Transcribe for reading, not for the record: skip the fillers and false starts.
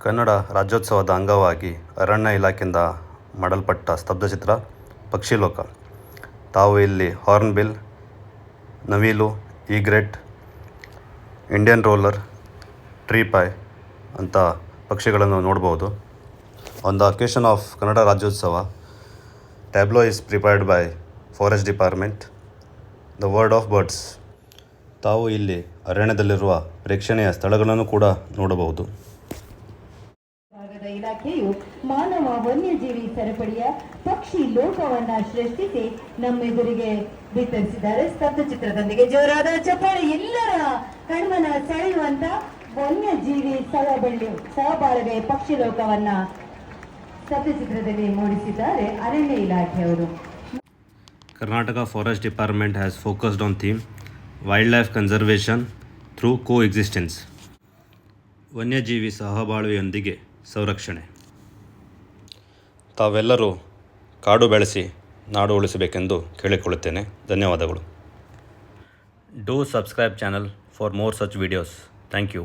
ಕನ್ನಡ ರಾಜ್ಯೋತ್ಸವದ ಅಂಗವಾಗಿ ಅರಣ್ಯ ಇಲಾಖೆಯಿಂದ ಮಾಡಲ್ಪಟ್ಟ ಸ್ತಬ್ಧಚಿತ್ರ ಪಕ್ಷಿಲೋಕ. ತಾವು ಇಲ್ಲಿ ಹಾರ್ನ್ಬಿಲ್, ನವಿಲು, ಈಗ್ರೆಟ್, ಇಂಡಿಯನ್ ರೋಲರ್, ಟ್ರೀಪಾಯ್ ಅಂತ ಪಕ್ಷಿಗಳನ್ನು ನೋಡ್ಬೋದು. On the occasion of Kannada Rajyotsava, tableau is prepared by forest department, the word of birds. ತಾವು ಇಲ್ಲಿ ಅರಣ್ಯದಲ್ಲಿರುವ ಪ್ರೇಕ್ಷಣೀಯ ಸ್ಥಳಗಳನ್ನು ಕೂಡ ನೋಡಬಹುದು. ಇಲಾಖೆಯು ಮಾನವ ವನ್ಯಜೀವಿ ಸರಪಳಿಯ ಪಕ್ಷಿ ಲೋಕವನ್ನ ಸೃಷ್ಟಿಸಿ ನಮ್ಮೆದುರಿಗೆ ಬಿತ್ತರಿಸಿದ್ದಾರೆ ಸ್ತಬ್ಧಚಿತ್ರದೊಂದಿಗೆ. ಜೋರಾದ ಚಪ್ಪಾಳೆ ಎಲ್ಲರ ಕಣ್ಮನ ಸೆಳೆಯುವಂತ ವನ್ಯಜೀವಿ ಸಹಬಾಳ್ವೆ ಪಕ್ಷಿ ಲೋಕವನ್ನ ಸ್ತಬ್ಧಚಿತ್ರದಲ್ಲಿ ಮೂಡಿಸಿದ್ದಾರೆ ಅರಣ್ಯ ಇಲಾಖೆಯವರು. Karnataka Forest Department has focused on theme wildlife conservation through coexistence. ವನ್ಯಜೀವಿ ಸಹಬಾಳ್ವೆಯೊಂದಿಗೆ ಸಂರಕ್ಷಣೆ. ತಾವೆಲ್ಲರೂ ಕಾಡು ಬೆಳೆಸಿ ನಾಡು ಉಳಿಸಬೇಕೆಂದು ಕೇಳಿಕೊಳ್ಳುತ್ತೇನೆ. ಧನ್ಯವಾದಗಳು. Do subscribe channel for more such videos. Thank you.